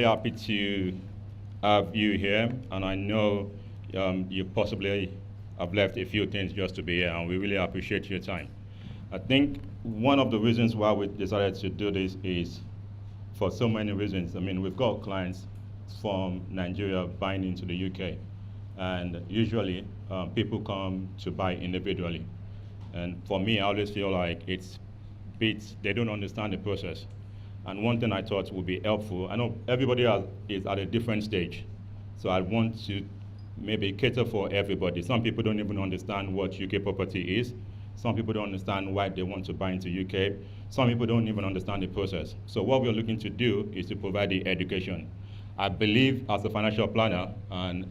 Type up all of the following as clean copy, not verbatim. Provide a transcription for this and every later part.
happy to have you here, and I know you possibly have left a few things just to be here, and we really appreciate your time. I think one of the reasons why we decided to do this is for so many reasons. I mean, we've got clients from Nigeria buying into the UK, and usually people come to buy individually. And for me, I always feel like they don't understand the process. And one thing I thought would be helpful, I know everybody is at a different stage, so I want to maybe cater for everybody. Some people don't even understand what UK property is. Some people don't understand why they want to buy into UK. Some people don't even understand the process. So what we're looking to do is to provide the education. I believe as a financial planner and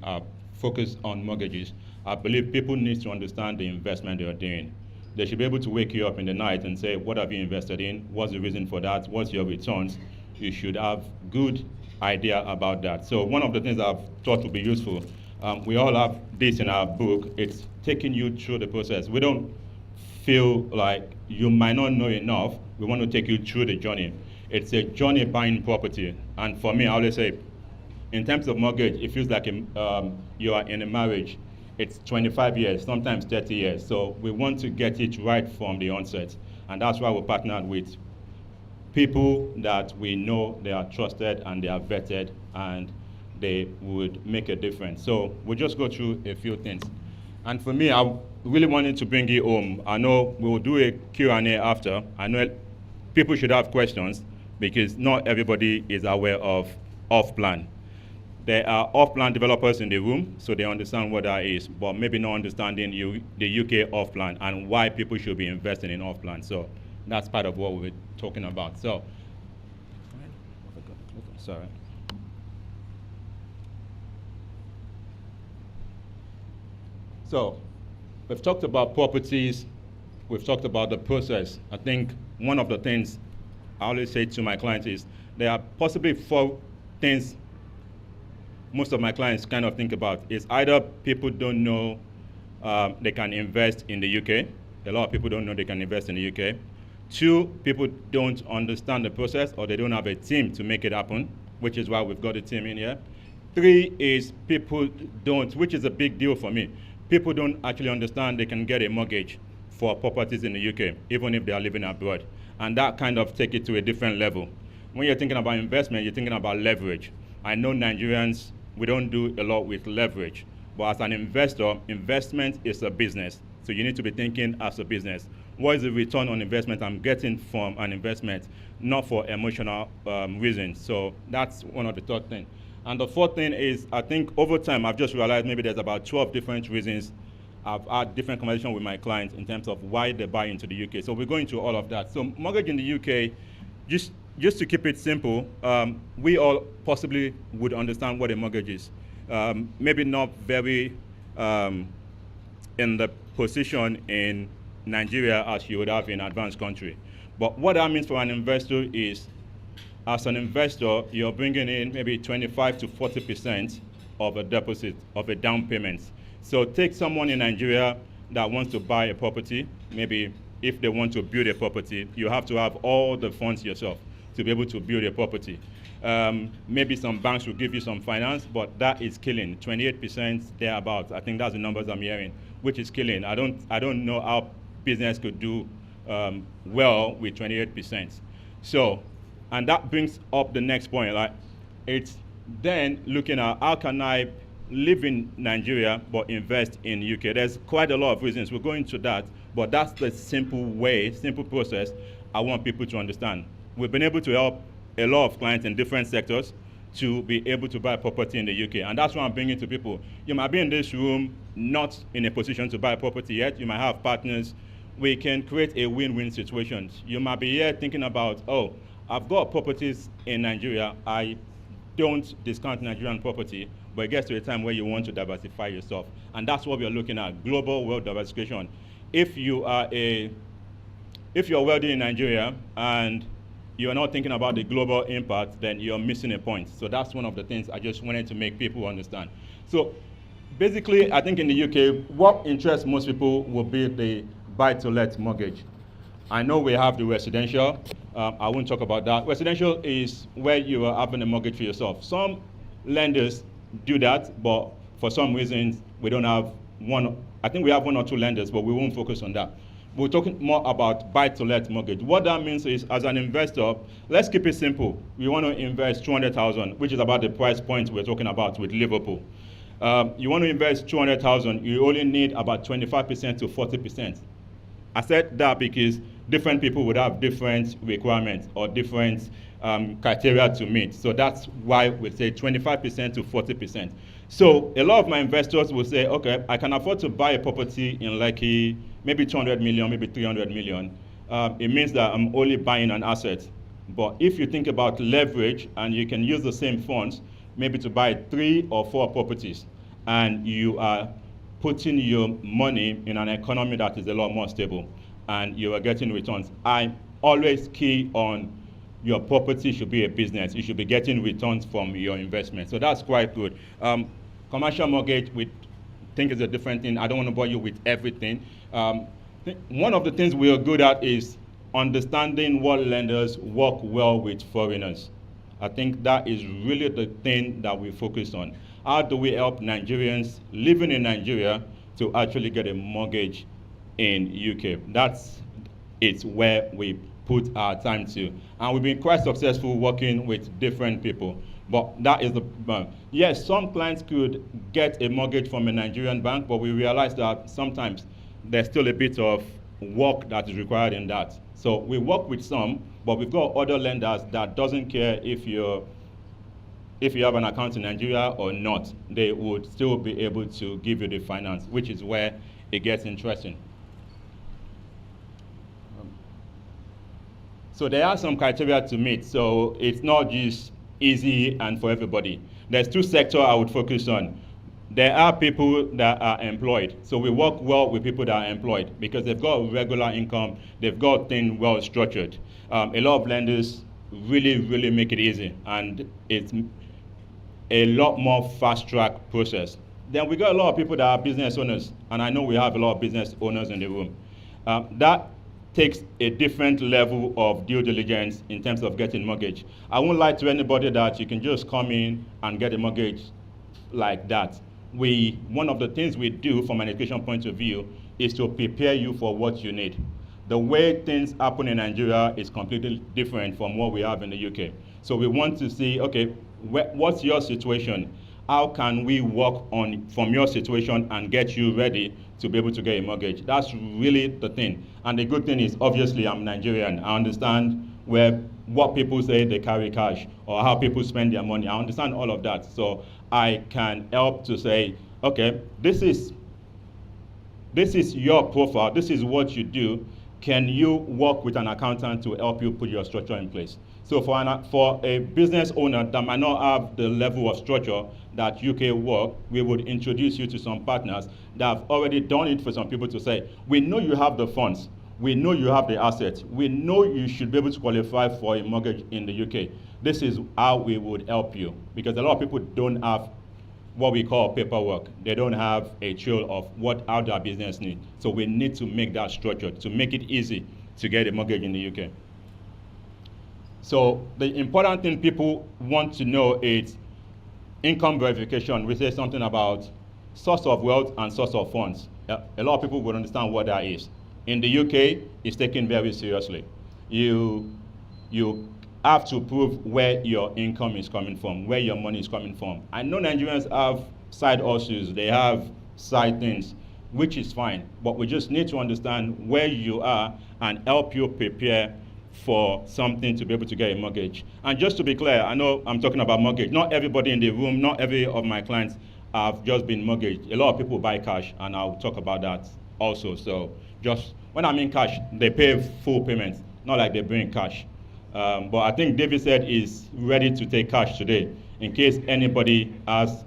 focus on mortgages, I believe people need to understand the investment they are doing. They should be able to wake you up in the night and say, what have you invested in? What's the reason for that? What's your returns? You should have good idea about that. So one of the things I've thought would be useful, we all have this in our book. It's taking you through the process. We don't feel like you might not know enough. We want to take you through the journey. It's a journey buying property. And for me, I always say, in terms of mortgage, it feels like you are in a marriage. It's 25 years, sometimes 30 years. So we want to get it right from the onset. And that's why we partnered with people that we know they are trusted and they are vetted and they would make a difference. So we'll just go through a few things. And for me, I really wanted to bring you home. I know we will do a Q&A after. I know people should have questions because not everybody is aware of off-plan. There are off-plan developers in the room, so they understand what that is, but maybe not understanding the UK off-plan and why people should be investing in off-plan. So that's part of what we're talking about. So, sorry. So, we've talked about properties, we've talked about the process. I think one of the things I always say to my clients is there are possibly 4 things most of my clients kind of think about. Is either people don't know they can invest in the UK. A lot of people don't know they can invest in the UK. 2, people don't understand the process or they don't have a team to make it happen, which is why we've got a team in here. 3 is people don't, which is a big deal for me. People don't actually understand they can get a mortgage for properties in the UK, even if they are living abroad. And that kind of take it to a different level. When you're thinking about investment, you're thinking about leverage. I know Nigerians, we don't do a lot with leverage, but as an investor, investment is a business. So you need to be thinking as a business. What is the return on investment I'm getting from an investment, not for emotional reasons? So that's one of the third things. And the fourth thing is, I think over time, I've just realized maybe there's about 12 different reasons. I've had different conversations with my clients in terms of why they buy into the UK. So we're going through all of that. So mortgage in the UK, just to keep it simple, we all possibly would understand what a mortgage is. Maybe not very in the position in Nigeria as you would have in advanced country. But what that means for an investor is, as an investor, you're bringing in maybe 25 to 40% of a deposit, of a down payment. So take someone in Nigeria that wants to buy a property, maybe if they want to build a property, you have to have all the funds yourself to be able to build a property. Maybe some banks will give you some finance, but that is killing. 28% thereabouts. I think that's the numbers I'm hearing, which is killing. I don't know how business could do well with 28%. So, and that brings up the next point. Like, it's then looking at how can I live in Nigeria but invest in UK. There's quite a lot of reasons. We'll go into that, but that's the simple process I want people to understand. We've been able to help a lot of clients in different sectors to be able to buy property in the UK. And that's what I'm bringing to people. You might be in this room not in a position to buy property yet. You might have partners. We can create a win-win situation. You might be here thinking about, oh, I've got properties in Nigeria. I don't discount Nigerian property, but it gets to a time where you want to diversify yourself. And that's what we're looking at, global wealth diversification. If you're wealthy in Nigeria and you're not thinking about the global impact, then you're missing a point. So that's one of the things I just wanted to make people understand. So basically, I think in the UK, what interests most people will be the buy-to-let mortgage. I know we have the residential. I won't talk about that. Residential is where you are having a mortgage for yourself. Some lenders do that, but for some reasons, we don't have one. I think we have one or two lenders, but we won't focus on that. We're talking more about buy-to-let mortgage. What that means is, as an investor, let's keep it simple. We want to invest 200,000, which is about the price point we're talking about with Liverpool. You want to invest 200,000, you only need about 25% to 40%. I said that because different people would have different requirements or different criteria to meet. So that's why we say 25% to 40%. So a lot of my investors will say, okay, I can afford to buy a property in Lekki, maybe 200 million, maybe 300 million. It means that I'm only buying an asset. But if you think about leverage and you can use the same funds, maybe to buy 3 or 4 properties, and you are putting your money in an economy that is a lot more stable, and you are getting returns. I always key on your property should be a business. You should be getting returns from your investment. So that's quite good. Commercial mortgage, we think is a different thing. I don't want to bore you with everything. One of the things we are good at is understanding what lenders work well with foreigners. I think that is really the thing that we focus on. How do we help Nigerians living in Nigeria to actually get a mortgage in UK? It's where we put our time to. And we've been quite successful working with different people. But that is the yes, some clients could get a mortgage from a Nigerian bank, but we realize that sometimes there's still a bit of work that is required in that. So we work with some, but we've got other lenders that doesn't care if you have an account in Nigeria or not. They would still be able to give you the finance, which is where it gets interesting. So there are some criteria to meet. So it's not just easy and for everybody. There's 2 sectors I would focus on. There are people that are employed. So we work well with people that are employed because they've got regular income, they've got things well structured. A lot of lenders really make it easy, and it's a lot more fast track process. Then we got a lot of people that are business owners, and I know we have a lot of business owners in the room. That takes a different level of due diligence in terms of getting mortgage. I won't lie to anybody that you can just come in and get a mortgage like that. One of the things we do from an education point of view is to prepare you for what you need. The way things happen in Nigeria is completely different from what we have in the UK. So we want to see, okay, what's your situation? How can we work on from your situation and get you ready to be able to get a mortgage? That's really the thing. And the good thing is, obviously, I'm Nigerian. I understand what people say they carry cash or how people spend their money. I understand all of that. So I can help to say, okay, this is your profile. This is what you do. Can you work with an accountant to help you put your structure in place? So for a business owner that might not have the level of structure that UK work, we would introduce you to some partners that have already done it for some people to say, we know you have the funds, we know you have the assets, we know you should be able to qualify for a mortgage in the UK. This is how we would help you. Because a lot of people don't have what we call paperwork. They don't have a trail of how their business needs. So we need to make that structured to make it easy to get a mortgage in the UK. So the important thing people want to know is income verification. We say something about source of wealth and source of funds. A lot of people would understand what that is. In the UK, it's taken very seriously. You have to prove where your income is coming from, where your money is coming from. I know Nigerians have side hustles, they have side things, which is fine, but we just need to understand where you are and help you prepare for something to be able to get a mortgage. And just to be clear, I know I'm talking about mortgage. Not everybody in the room, not every of my clients have just been mortgaged. A lot of people buy cash, and I'll talk about that also. So just when I mean cash, they pay full payments, not like they bring cash. But I think David said he's ready to take cash today. In case anybody has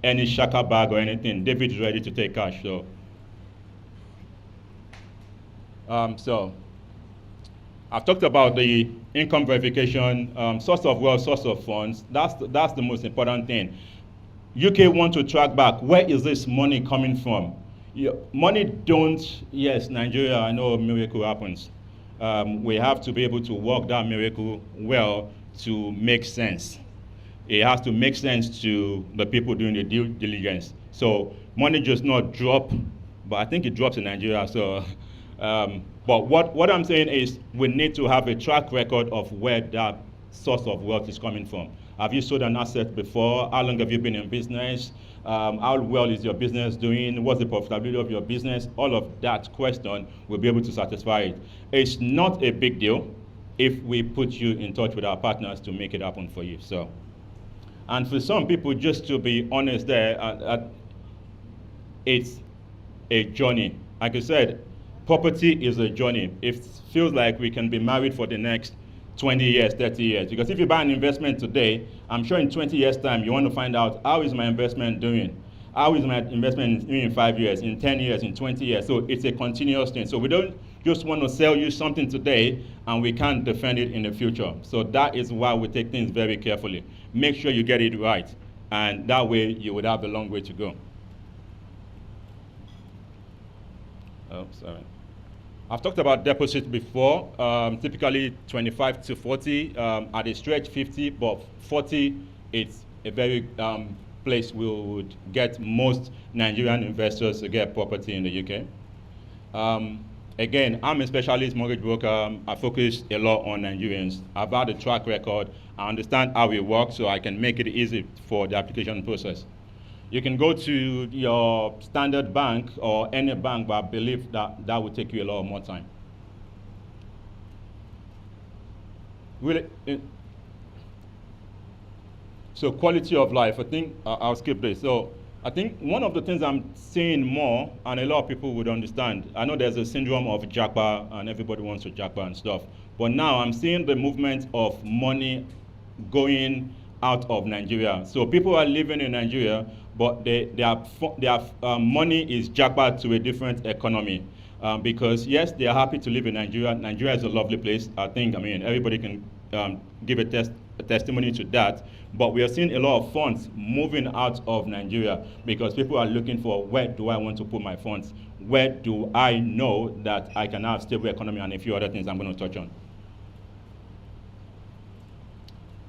any shaka bag or anything, David is ready to take cash. So I've talked about the income verification, source of wealth, source of funds. That's the most important thing. UK want to track back, where is this money coming from? Money don't, yes, Nigeria, I know a miracle happens. we have to be able to work that miracle well to make sense. It has to make sense to the people doing the due diligence. So money just not drop, but I think it drops in Nigeria. So, but what I'm saying is we need to have a track record of where that source of wealth is coming from. Have you sold an asset before? How long have you been in business? How well is your business doing? What's the profitability of your business? All of that question will be able to satisfy it. It's not a big deal if we put you in touch with our partners to make it happen for you. So, and for some people, just to be honest there, it's a journey. Like I said, property is a journey. It feels like we can be married for the next 20 years, 30 years. Because if you buy an investment today, I'm sure in 20 years' time, you want to find out, how is my investment doing? How is my investment doing in 5 years, in 10 years, in 20 years? So it's a continuous thing. So we don't just want to sell you something today and we can't defend it in the future. So that is why we take things very carefully. Make sure you get it right. And that way you would have a long way to go. Oh, sorry. I've talked about deposits before, typically 25 to 40, at a stretch 50, but 40, it's a very place we would get most Nigerian investors to get property in the UK. Again, I'm a specialist mortgage broker. I focus a lot on Nigerians. I've had a track record. I understand how it works, so I can make it easy for the application process. You can go to your standard bank or any bank, but I believe that that will take you a lot more time. Really, so quality of life, I think I'll skip this. So I think one of the things I'm seeing more, and a lot of people would understand, I know there's a syndrome of Japa, and everybody wants to Japa and stuff, but now I'm seeing the movement of money going out of Nigeria. So people are living in Nigeria, but their money is jackpot to a different economy. Because yes, they are happy to live in Nigeria. Nigeria is a lovely place. I mean, everybody can give a testimony to that. But we are seeing a lot of funds moving out of Nigeria because people are looking for, where do I want to put my funds? Where do I know that I can have stable economy, and a few other things I'm going to touch on.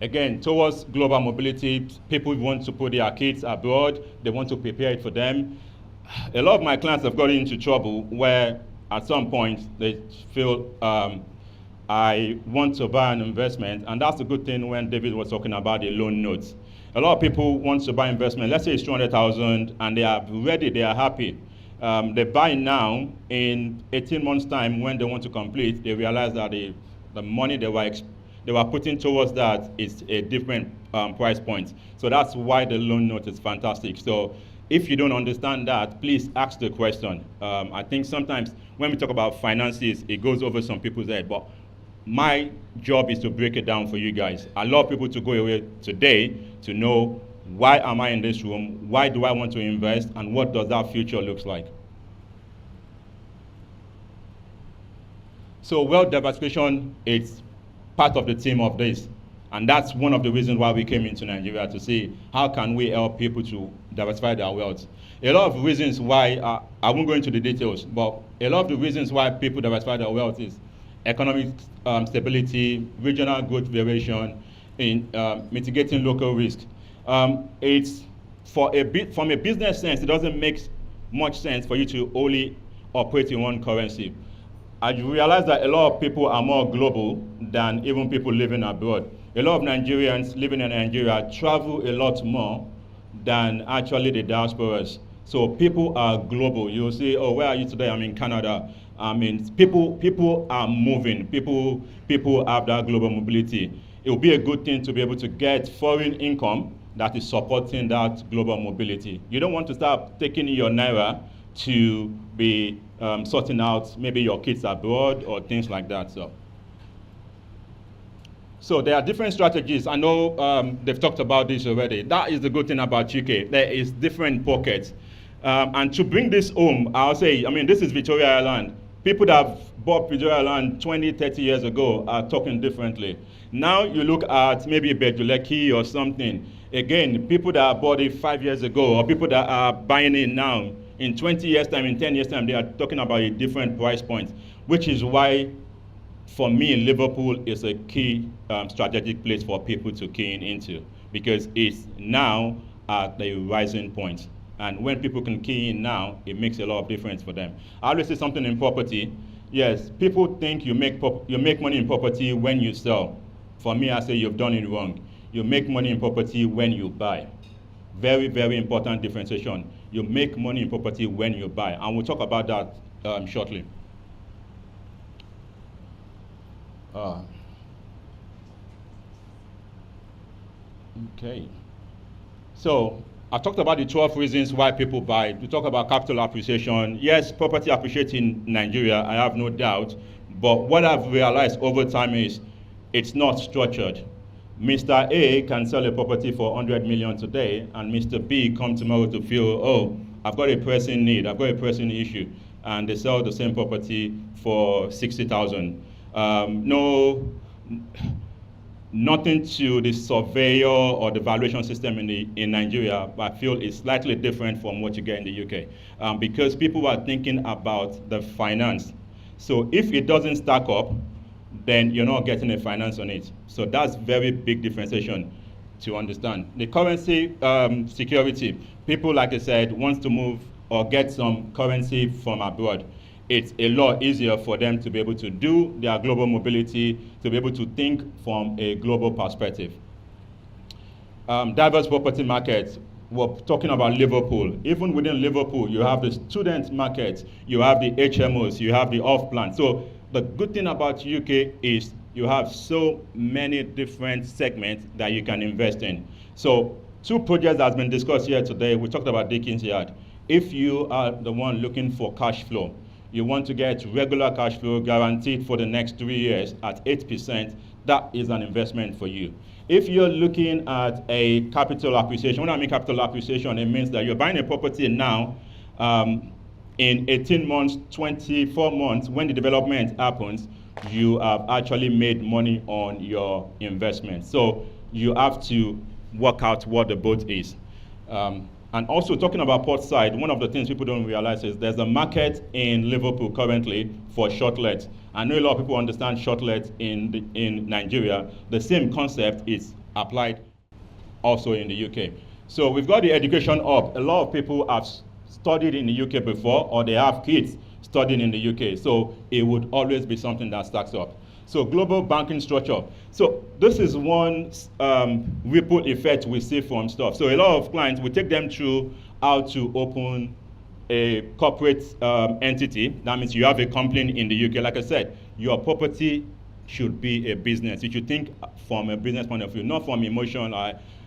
Again, towards global mobility, people want to put their kids abroad. They want to prepare it for them. A lot of my clients have gotten into trouble where at some point they feel, I want to buy an investment, and that's a good thing when David was talking about the loan notes. A lot of people want to buy investment, let's say it's 200,000, and they are ready, they are happy. They buy now. In 18 months' time, when they want to complete, they realize that the money they were putting towards that is a different price point. So that's why the loan note is fantastic. So if you don't understand that, please ask the question. I think sometimes when we talk about finances, it goes over some people's head, but my job is to break it down for you guys. I love people to go away today to know, why am I in this room? Why do I want to invest? And what does that future look like? So wealth diversification is part of the theme of this. And that's one of the reasons why we came into Nigeria, to see how can we help people to diversify their wealth. A lot of reasons why, I won't go into the details, but a lot of the reasons why people diversify their wealth is economic stability, regional growth variation, in mitigating local risk. It's from a business sense, it doesn't make much sense for you to only operate in one currency. I realize that a lot of people are more global than even people living abroad. A lot of Nigerians living in Nigeria travel a lot more than actually the diasporas. So people are global. You'll say, oh, where are you today? I'm in Canada. I mean, people are moving. People have that global mobility. It will be a good thing to be able to get foreign income that is supporting that global mobility. You don't want to start taking your naira to be sorting out maybe your kids abroad or things like that. So there are different strategies. I know they've talked about this already. That is the good thing about UK. There is different pockets. And to bring this home, I'll say, I mean, this is Victoria Island. People that have bought Victoria Island 20, 30 years ago are talking differently. Now you look at maybe Beduleki or something. Again, people that bought it 5 years ago, or people that are buying it now, in 20 years' time, in 10 years' time, they are talking about a different price point, which is why for me, Liverpool is a key strategic place for people to key in into because it's now at the rising point. And when people can key in now, it makes a lot of difference for them. I always say something in property. Yes, people think you make money in property when you sell. For me, I say you've done it wrong. You make money in property when you buy. Very, very important differentiation. You make money in property when you buy. And we'll talk about that shortly. Okay. So I talked about the 12 reasons why people buy. We talk about capital appreciation. Yes, property appreciates in Nigeria, I have no doubt. But what I've realized over time is it's not structured. Mr. A can sell a property for 100 million today, and Mr. B come tomorrow to feel, oh, I've got a pressing need, I've got a pressing issue, and they sell the same property for 60,000. Nothing to the surveyor or the valuation system in Nigeria, but I feel it's slightly different from what you get in the UK, because people are thinking about the finance. So if it doesn't stack up, then you're not getting a finance on it. So that's very big differentiation to understand. The currency security, people, like I said, wants to move or get some currency from abroad. It's a lot easier for them to be able to do their global mobility, to be able to think from a global perspective. Diverse property markets, we're talking about Liverpool. Even within Liverpool, you have the student market, you have the HMOs, you have the off-plan. So the good thing about UK is you have so many different segments that you can invest in. So 2 projects that's been discussed here today, we talked about Dickens Yard. If you are the one looking for cash flow, you want to get regular cash flow guaranteed for the next 3 years at 8%, that is an investment for you. If you're looking at a capital appreciation, when I mean capital appreciation, it means that you're buying a property now, in 18 months, 24 months, when the development happens, you have actually made money on your investment. So you have to work out what the boat is. And also talking about port side, one of the things people don't realize is there's a market in Liverpool currently for shortlets. I know a lot of people understand shortlets in Nigeria. The same concept is applied also in the UK. So we've got the education up. A lot of people have studied in the UK before, or they have kids studying in the UK. So it would always be something that stacks up. So global banking structure. So this is one ripple effect we see from stuff. So a lot of clients, we take them through how to open a corporate entity. That means you have a company in the UK. Like I said, your property should be a business. You should think from a business point of view, not from emotion.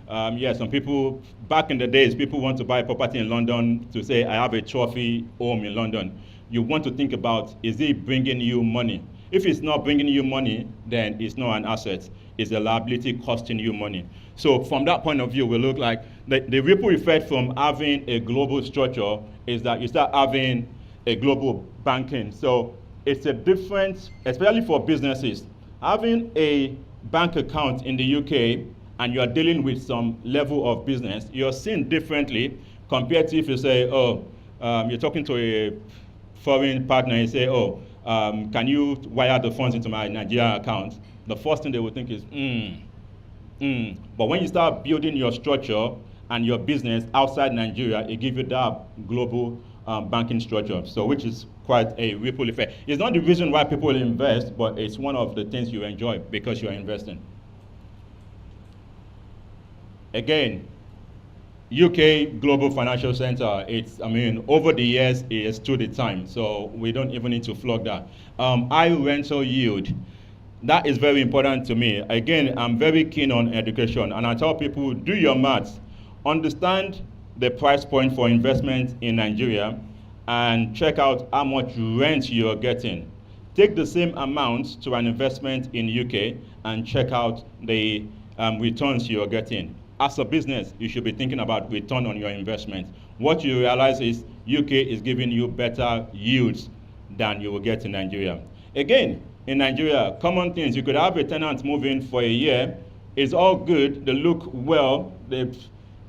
Some people, back in the days, people want to buy property in London to say, I have a trophy home in London. You want to think about, is it bringing you money? If it's not bringing you money, then it's not an asset. It's a liability costing you money. So from that point of view, we look like the ripple effect from having a global structure is that you start having a global banking. So it's a difference, especially for businesses. Having a bank account in the UK and you're dealing with some level of business, you're seen differently compared to if you say, you're talking to a foreign partner and you say, can you wire the funds into my Nigerian account? The first thing they would think is, But when you start building your structure and your business outside Nigeria, it gives you that global banking structure, so which is quite a ripple effect. It's not the reason why people invest, but it's one of the things you enjoy because you're investing. Again, UK Global Financial Center, over the years, it stood the time, so we don't even need to flog that. High rental yield, that is very important to me. Again, I'm very keen on education, and I tell people, do your maths. Understand the price point for investment in Nigeria, and check out how much rent you're getting. Take the same amount to an investment in UK, and check out the returns you're getting. As a business, you should be thinking about return on your investment. What you realize is UK is giving you better yields than you will get in Nigeria. Again, in Nigeria, common things, you could have a tenant move in for a year, it's all good, they look well,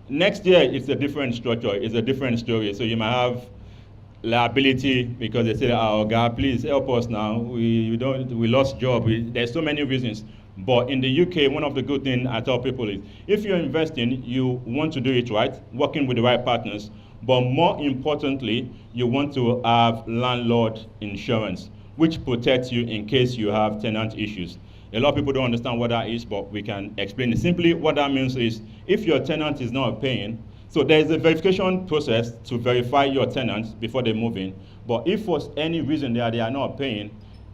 next year it's a different structure, it's a different story. So you might have liability because they say, "Oh God, please help us now. We lost job." There's so many reasons. But in the UK, one of the good things I tell people is, if you're investing, you want to do it right, working with the right partners. But more importantly, you want to have landlord insurance, which protects you in case you have tenant issues. A lot of people don't understand what that is, but we can explain it. Simply, what that means is, if your tenant is not paying, so there is a verification process to verify your tenants before they move in. But if for any reason they are not paying,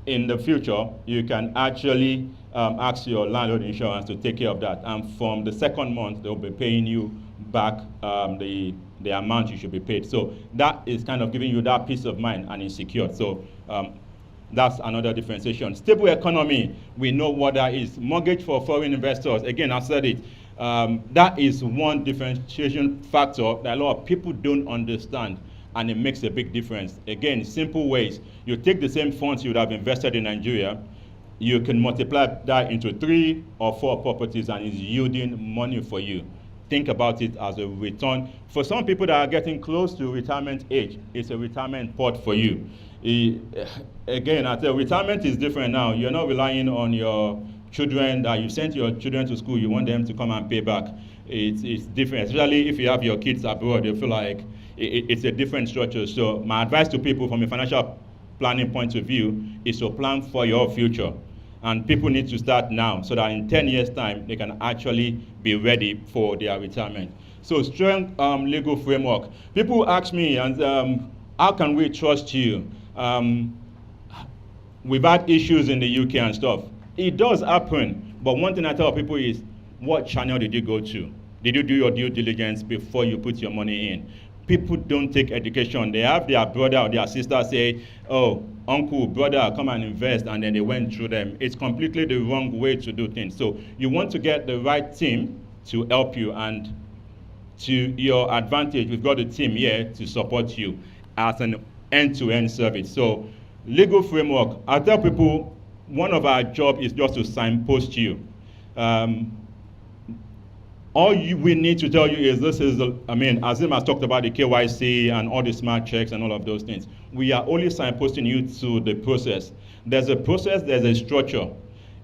in the future, you can actually ask your landlord insurance to take care of that. And from the second month, they'll be paying you back the amount you should be paid. So that is kind of giving you that peace of mind and it's secure. So that's another differentiation. Stable economy, we know what that is. Mortgage for foreign investors, again, I said it. That is one differentiation factor that a lot of people don't understand, and it makes a big difference. Again, simple ways. You take the same funds you would have invested in Nigeria, you can multiply that into 3 or 4 properties and it's yielding money for you. Think about it as a return. For some people that are getting close to retirement age, it's a retirement pot for you. Again, I tell you, retirement is different now. You're not relying on your children, that you sent your children to school, you want them to come and pay back. It's different, especially if you have your kids abroad, they feel like it's a different structure. So my advice to people from a financial planning point of view is to plan for your future. And people need to start now so that in 10 years' time, they can actually be ready for their retirement. So strong legal framework. People ask me, and how can we trust you? We've had issues in the UK and stuff. It does happen, but one thing I tell people is, what channel did you go to? Did you do your due diligence before you put your money in? People don't take education. They have their brother or their sister say, "Oh, uncle, brother, come and invest," and then they went through them. It's completely the wrong way to do things. So you want to get the right team to help you, and to your advantage, we've got a team here to support you as an end-to-end service. So legal framework, I tell people, one of our job is just to signpost you. All we need to tell you is this is, Azim has talked about the KYC and all the smart checks and all of those things. We are only signposting you to the process. There's a process, there's a structure.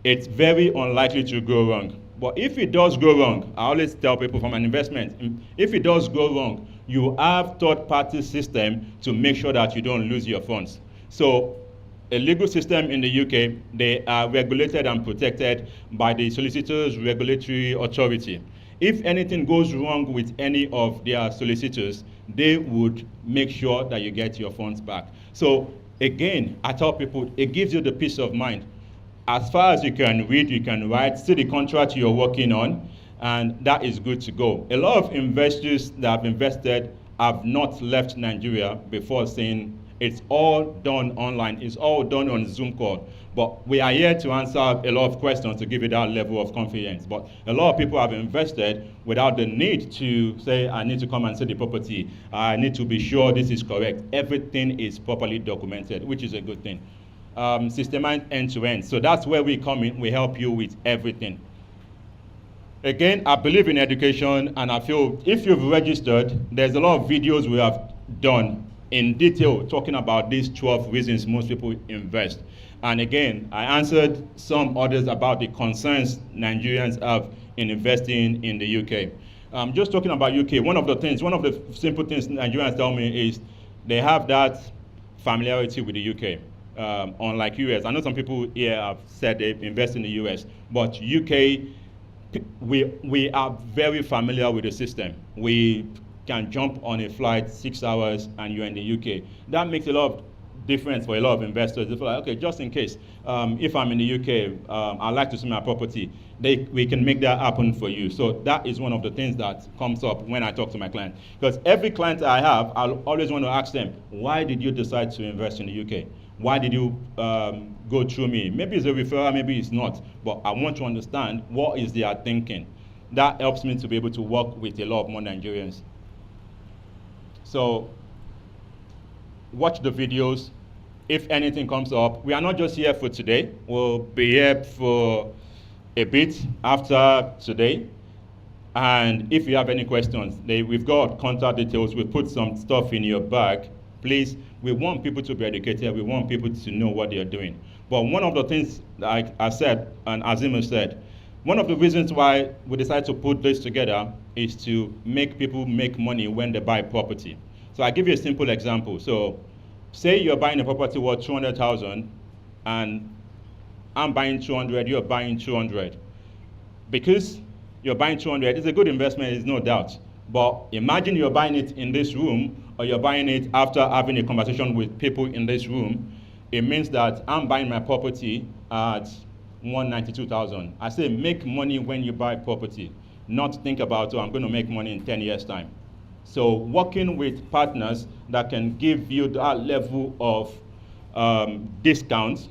It's very unlikely to go wrong. But if it does go wrong, I always tell people from an investment, if it does go wrong, you have third-party system to make sure that you don't lose your funds. So a legal system in the UK, they are regulated and protected by the Solicitors Regulatory Authority. If anything goes wrong with any of their solicitors, they would make sure that you get your funds back. So again, I tell people, it gives you the peace of mind. As far as you can read, you can write, see the contract you're working on, and that is good to go. A lot of investors that have invested have not left Nigeria before saying, it's all done online, it's all done on Zoom call. But we are here to answer a lot of questions to give you that level of confidence. But a lot of people have invested without the need to say, I need to come and see the property. I need to be sure this is correct. Everything is properly documented, which is a good thing. Systematic end-to-end. So that's where we come in, we help you with everything. Again, I believe in education, and I feel if you've registered, there's a lot of videos we have done in detail talking about these 12 reasons most people invest. And again, I answered some others about the concerns Nigerians have in investing in the UK. Just talking about UK, one of the simple things Nigerians tell me is they have that familiarity with the UK. Unlike US, I know some people here have said they invest in the US, but UK, we are very familiar with the system. We can jump on a flight 6 hours and you're in the UK. That makes a lot of difference for a lot of investors. They feel like, okay, just in case, if I'm in the UK, I'd like to see my property, we can make that happen for you. So that is one of the things that comes up when I talk to my client. Because every client I have, I'll always want to ask them, why did you decide to invest in the UK? Why did you go through me? Maybe it's a referral, maybe it's not, but I want to understand what is their thinking. That helps me to be able to work with a lot more Nigerians. So watch the videos. If anything comes up, we are not just here for today. We'll be here for a bit after today. And if you have any questions, we've got contact details. We'll put some stuff in your bag Please, we want people to be educated. We want people to know what they're doing. But one of the things that I said, and Azim said, one of the reasons why we decided to put this together is to make people make money when they buy property. So I'll give you a simple example. So say you're buying a property worth 200,000 and I'm buying 200, you're buying 200. Because you're buying 200, it's a good investment, there's no doubt. But imagine you're buying it in this room, or you're buying it after having a conversation with people in this room. It means that I'm buying my property at 192,000. I say make money when you buy property, not think about, oh, I'm going to make money in 10 years' time. So working with partners that can give you that level of discounts,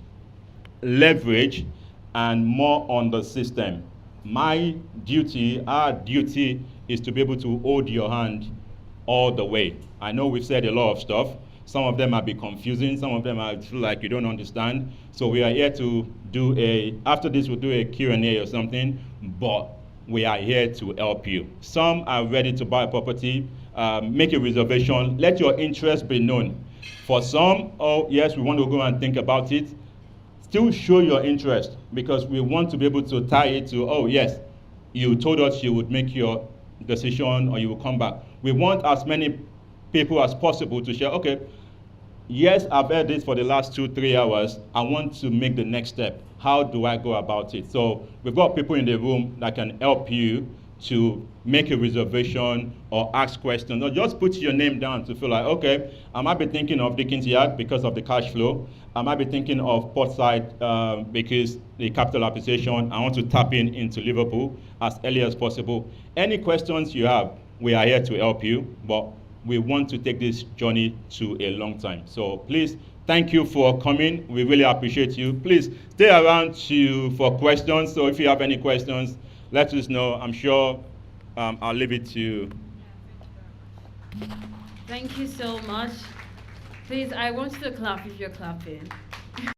leverage, and more on the system. My duty, our duty, is to be able to hold your hand all the way. I know we've said a lot of stuff. Some of them might be confusing. Some of them might feel like you don't understand. So we are here to do after this we'll do a Q&A or something, but we are here to help you. Some are ready to buy a property, make a reservation, let your interest be known. For some, oh yes, we want to go and think about it. Still show your interest, because we want to be able to tie it to, oh yes, you told us you would make your decision or you will come back. We want as many people as possible to share, okay, yes, I've heard this for the last 2-3 hours. I want to make the next step. How do I go about it? So we've got people in the room that can help you to make a reservation or ask questions, or just put your name down to feel like, okay, I might be thinking of Dickens Yard because of the cash flow. I might be thinking of Portside because the capital appreciation. I want to tap into Liverpool as early as possible. Any questions you have, we are here to help you, but we want to take this journey to a long time. So please, thank you for coming. We really appreciate you. Please stay around for questions. So if you have any questions, let us know. I'm sure I'll leave it to you. Thank you so much. Please, I want you to clap if you're clapping.